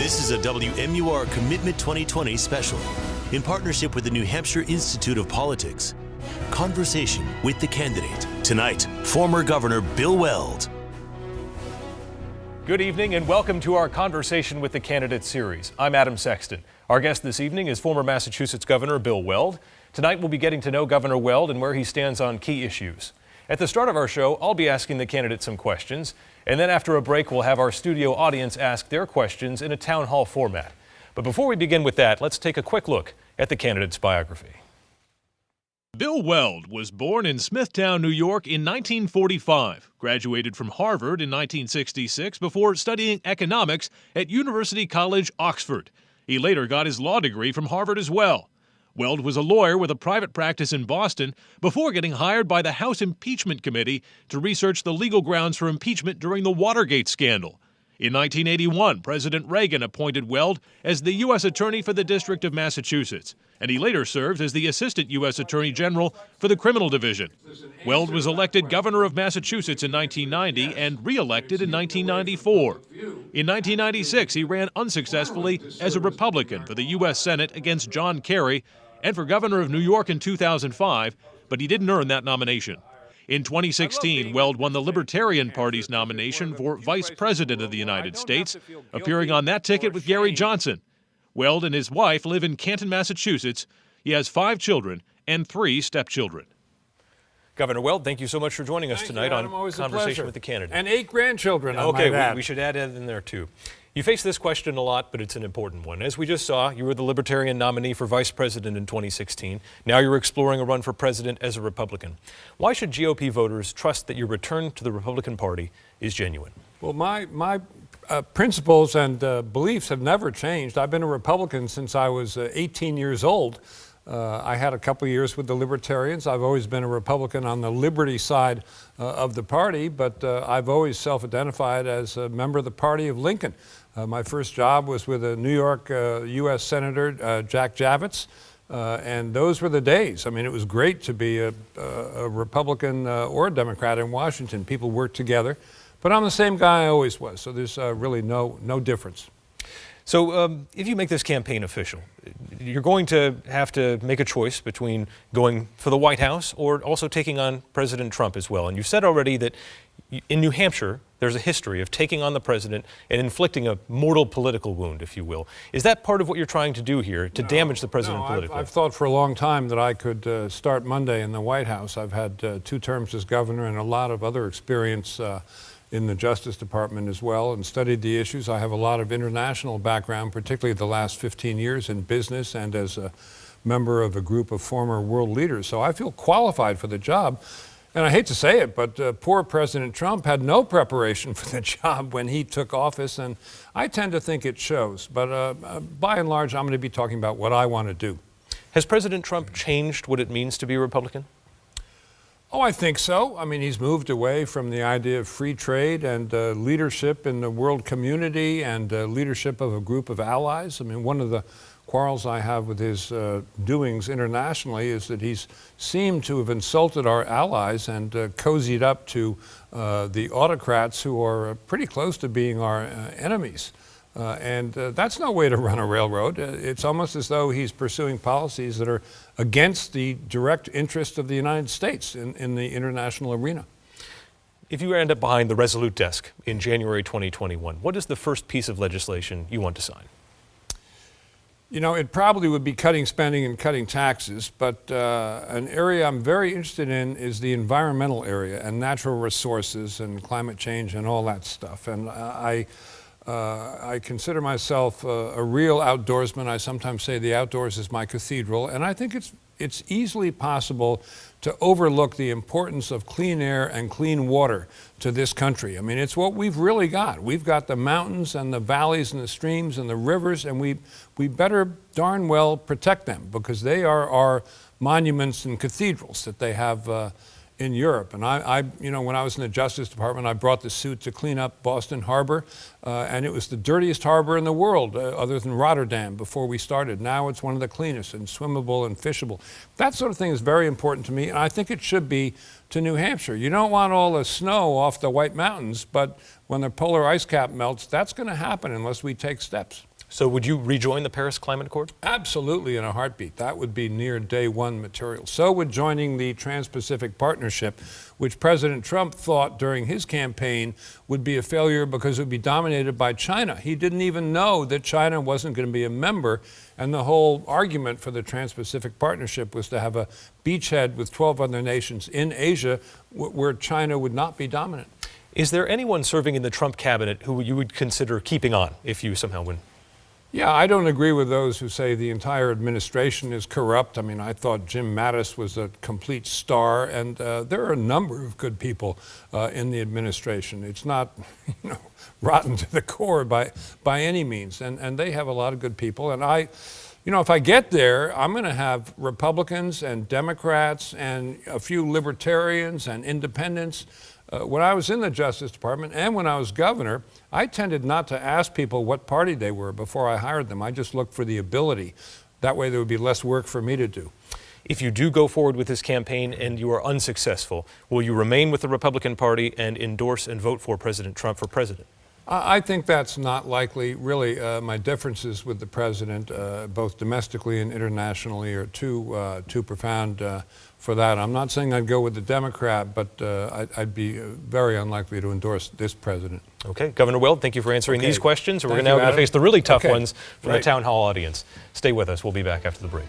This is a WMUR Commitment 2020 special in partnership with the New Hampshire Institute of Politics. Conversation with the candidate. Tonight, former Governor Bill Weld. Good evening and welcome to our Conversation with the Candidate series. I'm Adam Sexton. Our guest this evening is former Massachusetts Governor Bill Weld. Tonight we'll be getting to know Governor Weld and where he stands on key issues. At the start of our show, I'll be asking the candidate some questions, and then after a break we'll have our studio audience ask their questions in a town hall format. But before we begin with that, let's take a quick look at the candidate's biography. Bill Weld was born in Smithtown, New York in 1945, graduated from Harvard in 1966 before studying economics at University College, Oxford. He later got his law degree from Harvard as well. Weld was a lawyer with a private practice in Boston before getting hired by the House Impeachment Committee to research the legal grounds for impeachment during the Watergate scandal. In 1981, President Reagan appointed Weld as the U.S. Attorney for the District of Massachusetts, and he later served as the Assistant U.S. Attorney General for the Criminal Division. Weld was elected Governor of Massachusetts in 1990 and re-elected in 1994. In 1996, he ran unsuccessfully as a Republican for the U.S. Senate against John Kerry and for Governor of New York in 2005, but he didn't earn that nomination. In 2016, Weld won the Libertarian Party's nomination for Vice President of the United States, appearing on that ticket with Gary Johnson. Weld and his wife live in Canton, Massachusetts. He has 5 children and 3 stepchildren. Governor Weld, thank you so much for joining us tonight on Conversation with the Candidate. And 8 grandchildren, Okay, we should add that in there too. You face this question a lot, but it's an important one. As we just saw, you were the Libertarian nominee for Vice President in 2016. Now you're exploring a run for President as a Republican. Why should GOP voters trust that your return to the Republican Party is genuine? Well, my principles and beliefs have never changed. I've been a Republican since I was 18 years old. I had a couple of years with the Libertarians. I've always been a Republican on the liberty side of the party, but I've always self-identified as a member of the party of Lincoln. My first job was with a New York U.S. Senator, Jack Javits, and those were the days. I mean, it was great to be a Republican or a Democrat in Washington. People worked together, but I'm the same guy I always was, so there's really no difference. So if you make this campaign official, you're going to have to make a choice between going for the White House or also taking on President Trump as well. And you've said already that in New Hampshire, there's a history of taking on the president and inflicting a mortal political wound, if you will. Is that part of what you're trying to do here, to damage the president politically? I've thought for a long time that I could start Monday in the White House. I've had 2 terms as governor and a lot of other experience in the Justice Department as well, and studied the issues. I have a lot of international background, particularly the last 15 years in business and as a member of a group of former world leaders. So I feel qualified for the job. And I hate to say it, but poor President Trump had no preparation for the job when he took office, and I tend to think it shows. But by and large, I'm going to be talking about what I want to do. Has President Trump changed what it means to be a Republican? Oh, I think so. I mean, he's moved away from the idea of free trade and leadership in the world community and leadership of a group of allies. I mean, one of the quarrels I have with his doings internationally is that he's seemed to have insulted our allies and cozied up to the autocrats who are pretty close to being our enemies. And that's no way to run a railroad. It's almost as though he's pursuing policies that are against the direct interest of the United States in the international arena. If you end up behind the Resolute desk in January 2021, what is the first piece of legislation you want to sign? You know, it probably would be cutting spending and cutting taxes, but an area I'm very interested in is the environmental area and natural resources and climate change and all that stuff. And I consider myself a real outdoorsman. I sometimes say the outdoors is my cathedral, and I think it's easily possible to overlook the importance of clean air and clean water to this country. I mean, it's what we've really got. We've got the mountains and the valleys and the streams and the rivers, and we better darn well protect them because they are our monuments and cathedrals that they have in Europe. And you know, when I was in the Justice Department, I brought the suit to clean up Boston Harbor, and it was the dirtiest harbor in the world, other than Rotterdam, before we started. Now it's one of the cleanest and swimmable and fishable. That sort of thing is very important to me, and I think it should be to New Hampshire. You don't want all the snow off the White Mountains, but when the polar ice cap melts, that's going to happen unless we take steps. So would you rejoin the Paris Climate Accord? Absolutely, in a heartbeat. That would be near day one material. So would joining the Trans-Pacific Partnership, which President Trump thought during his campaign would be a failure because it would be dominated by China. He didn't even know that China wasn't going to be a member, and the whole argument for the Trans-Pacific Partnership was to have a beachhead with 12 other nations in Asia where China would not be dominant. Is there anyone serving in the Trump cabinet who you would consider keeping on if you somehow win? Yeah, I don't agree with those who say the entire administration is corrupt. I mean, I thought Jim Mattis was a complete star, and there are a number of good people in the administration. It's not, rotten to the core by any means, and they have a lot of good people. And if I get there, I'm going to have Republicans and Democrats and a few libertarians and independents. When I was in the Justice Department and when I was governor, I tended not to ask people what party they were before I hired them. I just looked for the ability. That way there would be less work for me to do. If you do go forward with this campaign and you are unsuccessful, will you remain with the Republican Party and endorse and vote for President Trump for president? I think that's not likely. Really, my differences with the president, both domestically and internationally, are too profound for that. I'm not saying I'd go with the Democrat, but I'd be very unlikely to endorse this president. Okay, Governor Weld, thank you for answering these questions. We're Thank now you, going to Adam. face the really tough ones from Right. the town hall audience. Stay with us. We'll be back after the break.